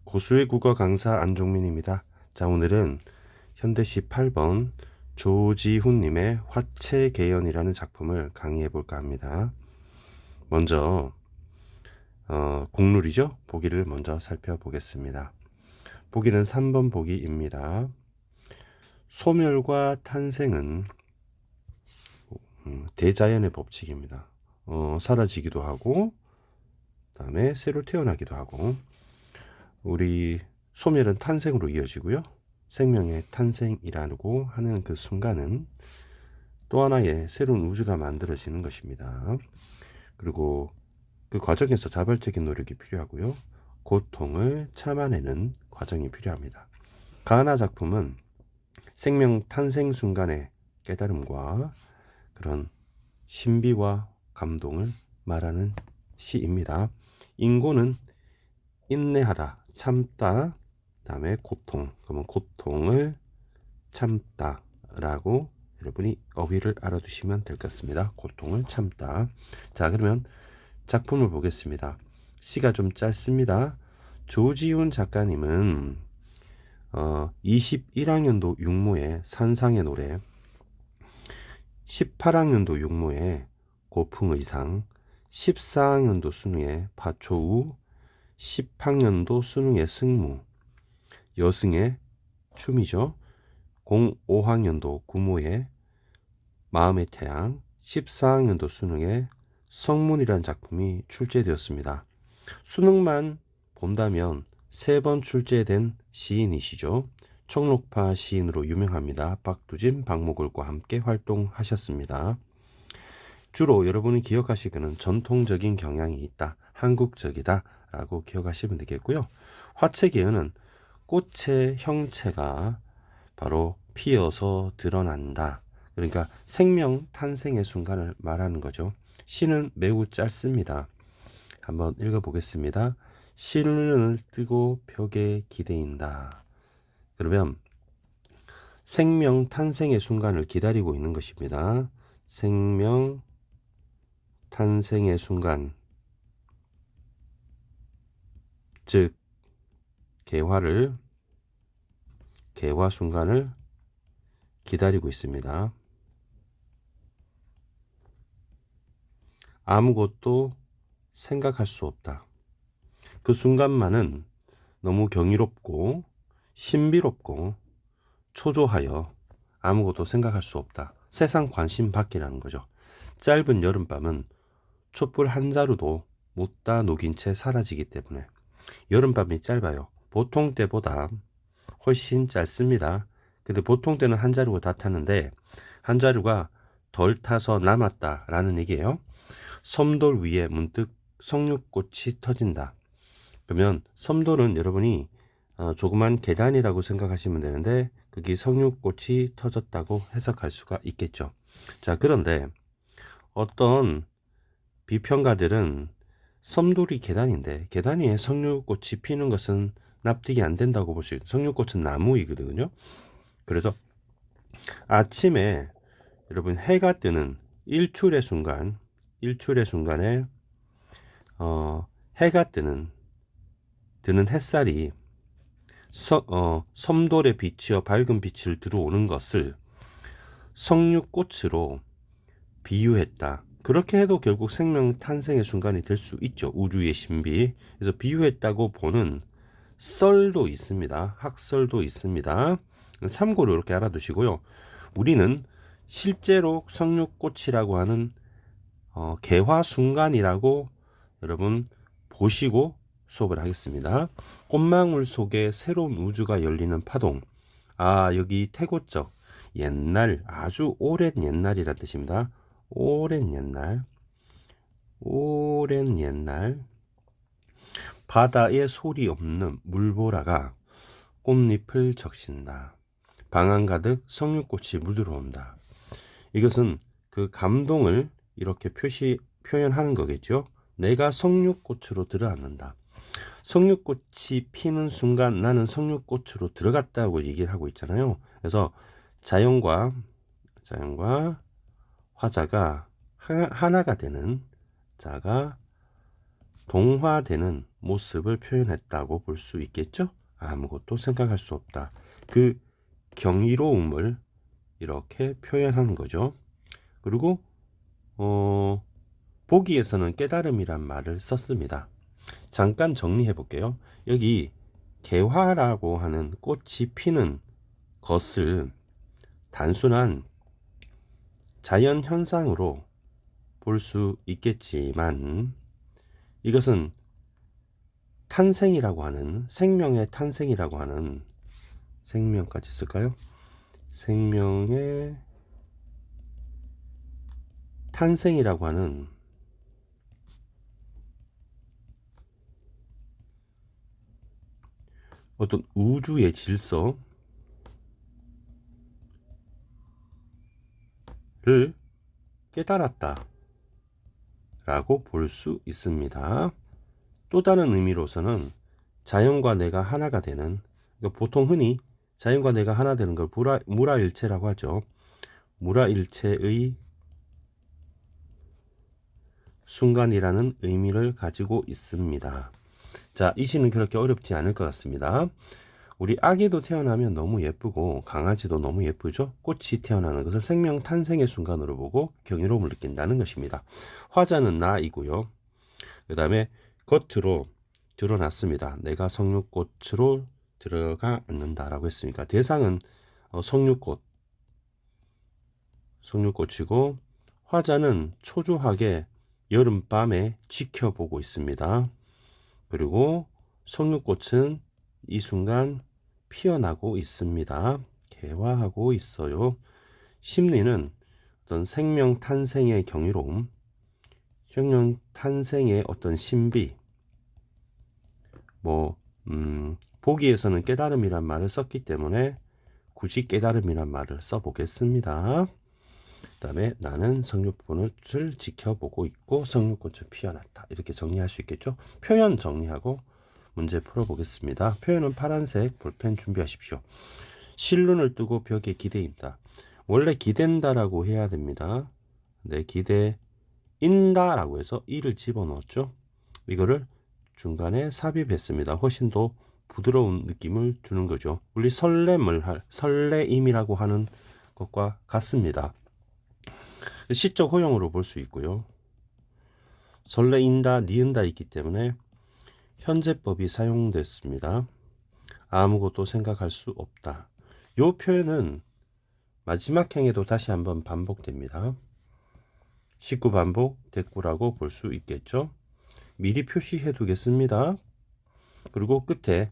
고수의 국어 강사 안종민입니다. 자, 오늘은 현대시 8번 조지훈님의 화채개연이라는 작품을 강의해 볼까 합니다. 먼저 국룰이죠. 보기를 먼저 살펴보겠습니다. 보기는 3번 보기입니다. 소멸과 탄생은 대자연의 법칙입니다. 사라지기도 하고 그다음에 새로 태어나기도 하고, 우리 소멸은 탄생으로 이어지고요. 생명의 탄생이라고 하는 그 순간은 또 하나의 새로운 우주가 만들어지는 것입니다. 그리고 그 과정에서 자발적인 노력이 필요하고요. 고통을 참아내는 과정이 필요합니다. 가하나 작품은 생명 탄생 순간의 깨달음과 그런 신비와 감동을 말하는 시입니다. 인고는 인내하다, 참다, 그다음에 고통, 그러면 고통을 참다라고 여러분이 어휘를 알아두시면 될 것 같습니다. 고통을 참다. 자, 그러면 작품을 보겠습니다. 시가 좀 짧습니다. 조지훈 작가님은 21학년도 육모의 산상의 노래, 18학년도 육모의 고풍의상, 14학년도 수능의 파초우, 10학년도 수능의 승무, 여승의 춤이죠. 05학년도 구모의 마음의 태양, 14학년도 수능의 성문이라는 작품이 출제되었습니다. 수능만 본다면 3번 출제된 시인이시죠. 청록파 시인으로 유명합니다. 박두진, 박목을과 함께 활동하셨습니다. 주로 여러분이 기억하시기는 전통적인 경향이 있다, 한국적이다 라고 기억하시면 되겠고요. 화채개연은 꽃의 형체가 바로 피어서 드러난다. 그러니까 생명 탄생의 순간을 말하는 거죠. 시는 매우 짧습니다. 한번 읽어보겠습니다. 신을 뜨고 벽에 기대인다. 그러면 생명 탄생의 순간을 기다리고 있는 것입니다. 생명 탄생의 순간, 즉 개화 순간을 기다리고 있습니다. 아무것도 생각할 수 없다. 그 순간만은 너무 경이롭고 신비롭고 초조하여 아무것도 생각할 수 없다. 세상 관심 밖이라는 거죠. 짧은 여름밤은 촛불 한 자루도 못다 녹인 채 사라지기 때문에 여름밤이 짧아요. 보통 때보다 훨씬 짧습니다. 근데 보통 때는 한 자루가 다 탔는데 한 자루가 덜 타서 남았다라는 얘기예요. 섬돌 위에 문득 석류꽃이 터진다. 그러면 섬돌은 여러분이 조그만 계단이라고 생각하시면 되는데 거기 석류꽃이 터졌다고 해석할 수가 있겠죠. 자, 그런데 어떤 비평가들은 섬돌이 계단인데 계단 위에 석류꽃이 피는 것은 납득이 안 된다고 볼 수 있어요. 석류꽃은 나무이거든요. 그래서 아침에 여러분 해가 뜨는 일출의 순간에 해가 뜨는 햇살이 섬돌에 비치어 밝은 빛을 들어오는 것을 석류꽃으로 비유했다. 그렇게 해도 결국 생명 탄생의 순간이 될 수 있죠. 우주의 신비. 그래서 비유했다고 보는 썰도 있습니다. 학설도 있습니다. 참고로 이렇게 알아두시고요. 우리는 실제로 석류꽃이라고 하는 개화 순간이라고 여러분 보시고 수업을 하겠습니다. 꽃망울 속에 새로운 우주가 열리는 파동. 여기 태고적 옛날, 아주 오랜 옛날이란 뜻입니다. 오랜 옛날 바다에 소리 없는 물보라가 꽃잎을 적신다. 방안 가득 석류꽃이 물들어온다. 이것은 그 감동을 이렇게 표현하는 거겠죠. 내가 석류꽃으로 들어앉는다. 석류꽃이 피는 순간 나는 석류꽃으로 들어갔다고 얘기를 하고 있잖아요. 그래서 자연과 화자가 하나가 되는, 자가 동화되는 모습을 표현했다고 볼 수 있겠죠? 아무것도 생각할 수 없다. 그 경이로움을 이렇게 표현하는 거죠. 그리고 보기에서는 깨달음이란 말을 썼습니다. 잠깐 정리해 볼게요. 여기 개화라고 하는 꽃이 피는 것을 단순한 자연 현상으로 볼 수 있겠지만 이것은 탄생이라고 하는 생명의 탄생이라고 하는 생명까지 쓸까요? 생명의 탄생이라고 하는 어떤 우주의 질서를 깨달았다 라고 볼 수 있습니다. 또 다른 의미로서는 자연과 내가 하나가 되는, 그러니까 보통 흔히 자연과 내가 하나 되는 걸 무라일체라고 하죠. 무라일체의 순간이라는 의미를 가지고 있습니다. 자, 이 시는 그렇게 어렵지 않을 것 같습니다. 우리 아기도 태어나면 너무 예쁘고 강아지도 너무 예쁘죠. 꽃이 태어나는 것을 생명 탄생의 순간으로 보고 경이로움을 느낀다는 것입니다. 화자는 나이고요. 그 다음에 겉으로 드러났습니다. 내가 석류꽃으로 들어가 앉는다라고 했으니까 대상은 석류꽃이고 화자는 초조하게 여름밤에 지켜보고 있습니다. 그리고 석류꽃은 이 순간 피어나고 있습니다. 개화하고 있어요. 심리는 어떤 생명 탄생의 경이로움, 생명 탄생의 어떤 신비, 보기에서는 깨달음이란 말을 썼기 때문에 굳이 깨달음이란 말을 써보겠습니다. 그 다음에 나는 석류꽃을 지켜보고 있고 석류꽃은 피어났다. 이렇게 정리할 수 있겠죠. 표현 정리하고 문제 풀어보겠습니다. 표현은 파란색 볼펜 준비하십시오. 실눈을 뜨고 벽에 기대인다. 원래 기댄다라고 해야 됩니다. 네, 기대인다라고 해서 이를 집어넣었죠. 이거를 중간에 삽입했습니다. 훨씬 더 부드러운 느낌을 주는 거죠. 우리 설레임이라고 하는 것과 같습니다. 시적 호용으로 볼 수 있고요. 설레인다, 니은다 있기 때문에 현재법이 사용됐습니다. 아무것도 생각할 수 없다. 이 표현은 마지막 행에도 다시 한번 반복됩니다. 19반복 대꾸라고 볼 수 있겠죠. 미리 표시해 두겠습니다. 그리고 끝에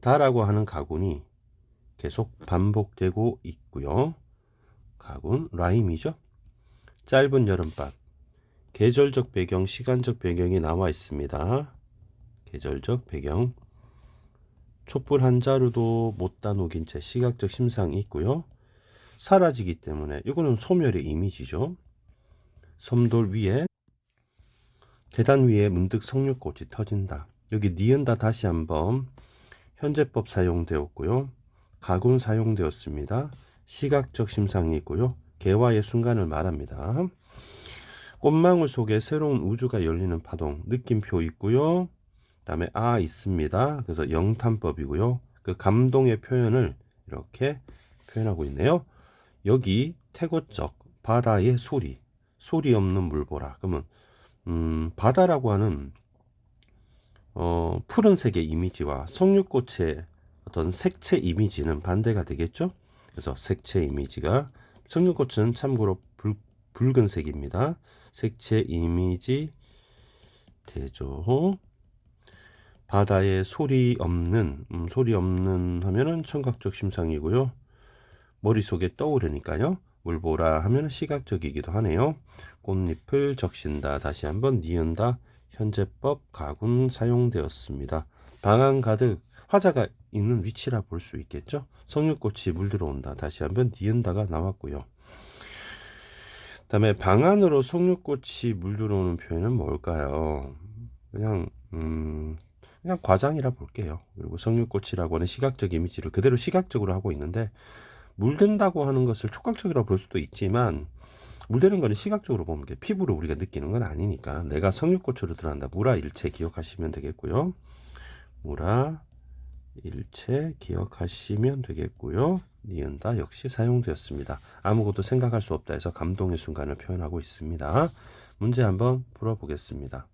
다라고 하는 가군이 계속 반복되고 있고요. 가군 라임이죠. 짧은 여름밤, 계절적 배경, 시간적 배경이 나와 있습니다. 계절적 배경, 촛불 한 자루도 못다 녹인 채 시각적 심상이 있고요. 사라지기 때문에 이거는 소멸의 이미지죠. 섬돌 위에 계단 위에 문득 석류꽃이 터진다. 여기 니은다 다시 한번 현재법 사용되었고요. 가군 사용되었습니다. 시각적 심상이 있고요. 개화의 순간을 말합니다. 꽃망울 속에 새로운 우주가 열리는 파동, 느낌표 있고요. 그 다음에 있습니다. 그래서 영탄법이고요. 그 감동의 표현을 이렇게 표현하고 있네요. 여기 태고적 바다의 소리 없는 물 보라. 그러면 바다라고 하는 푸른색의 이미지와 석류꽃의 어떤 색채 이미지는 반대가 되겠죠. 그래서 색채 이미지가, 석류꽃은 참고로 붉은색입니다. 색채 이미지 대조. 바다에 소리 없는 하면은 청각적 심상이고요. 머릿속에 떠오르니까요. 물보라 하면 시각적이기도 하네요. 꽃잎을 적신다. 다시 한번 니은다. 현재법 가군 사용되었습니다. 방안 가득 화자가 있는 위치라 볼 수 있겠죠. 석류꽃이 물들어온다. 다시 한번 니은다가 나왔고요. 그 다음에 방 안으로 석류꽃이 물들어오는 표현은 뭘까요? 그냥 과장이라 볼게요. 그리고 석류꽃이라고 하는 시각적 이미지를 그대로 시각적으로 하고 있는데, 물든다고 하는 것을 촉각적이라 볼 수도 있지만 물되는 거는 시각적으로 보면 피부로 우리가 느끼는 건 아니니까 내가 성육고초로 들어간다. 무라일체 기억하시면 되겠고요. 무라일체 기억하시면 되겠고요. 니은다 역시 사용되었습니다. 아무것도 생각할 수 없다 해서 감동의 순간을 표현하고 있습니다. 문제 한번 풀어보겠습니다.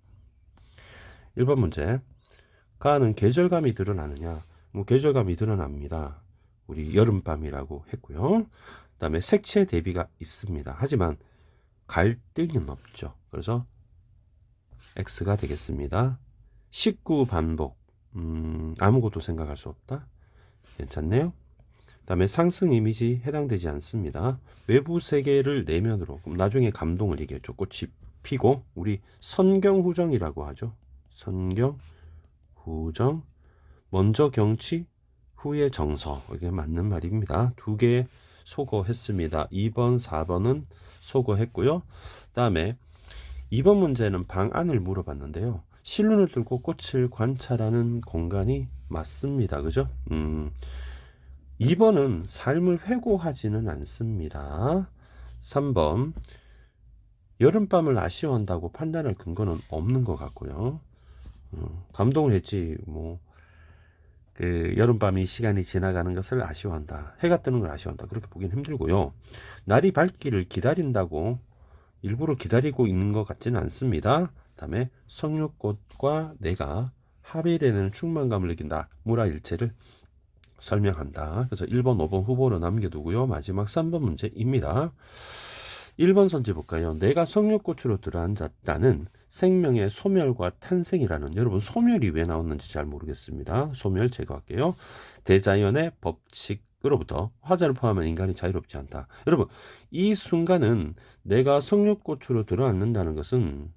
1번 문제. 가는 계절감이 드러나느냐? 뭐 계절감이 드러납니다. 우리 여름밤이라고 했고요. 그 다음에 색채 대비가 있습니다. 하지만 갈등은 없죠. 그래서 X가 되겠습니다. 식구 반복. 아무것도 생각할 수 없다. 괜찮네요. 그 다음에 상승 이미지 해당되지 않습니다. 외부 세계를 내면으로. 그럼 나중에 감동을 얘기했죠. 꽃이 피고 우리 선경후정이라고 하죠. 선경후정. 먼저 경치, 후에 정서. 이게 맞는 말입니다. 두 개 소거했습니다. 2번, 4번은 소거했고요. 그 다음에 2번 문제는 방 안을 물어봤는데요. 실눈을 들고 꽃을 관찰하는 공간이 맞습니다. 그죠? 2번은 삶을 회고하지는 않습니다. 3번 여름밤을 아쉬워한다고 판단할 근거는 없는 것 같고요. 감동을 했지 뭐 그 여름밤이 시간이 지나가는 것을 아쉬워한다. 해가 뜨는 걸 아쉬워한다. 그렇게 보기는 힘들고요. 날이 밝기를 기다린다고 일부러 기다리고 있는 것 같지는 않습니다. 다음에 성육꽃과 내가 합일에는 충만감을 느낀다. 무라일체를 설명한다. 그래서 1번, 5번 후보로 남겨두고요. 마지막 3번 문제입니다. 1번 선지 볼까요? 내가 성육꽃으로 들어앉았다는 생명의 소멸과 탄생이라는, 여러분 소멸이 왜 나왔는지 잘 모르겠습니다. 소멸 제거할게요. 대자연의 법칙으로부터 화자를 포함한 인간이 자유롭지 않다. 여러분 이 순간은 내가 성육꽃으로 들어앉는다는 것은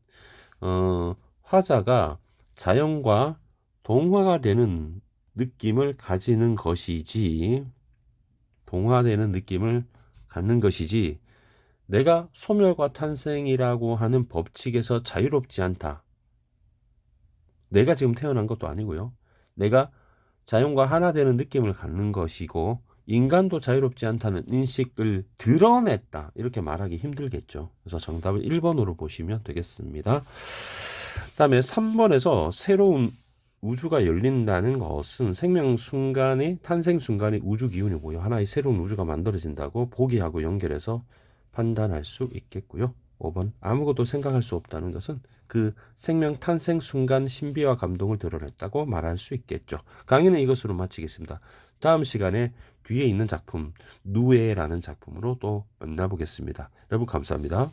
화자가 자연과 동화가 되는 느낌을 가지는 것이지, 동화되는 느낌을 갖는 것이지 내가 소멸과 탄생이라고 하는 법칙에서 자유롭지 않다. 내가 지금 태어난 것도 아니고요. 내가 자연과 하나 되는 느낌을 갖는 것이고 인간도 자유롭지 않다는 인식을 드러냈다. 이렇게 말하기 힘들겠죠. 그래서 정답을 1번으로 보시면 되겠습니다. 다음에 3번에서 새로운 우주가 열린다는 것은 생명 순간이, 탄생 순간이 우주 기운이 모여 하나의 새로운 우주가 만들어진다고 보기하고 연결해서 판단할 수 있겠고요. 5번 아무것도 생각할 수 없다는 것은 그 생명 탄생 순간 신비와 감동을 드러냈다고 말할 수 있겠죠. 강의는 이것으로 마치겠습니다. 다음 시간에 뒤에 있는 작품 누에라는 작품으로 또 만나보겠습니다. 여러분 감사합니다.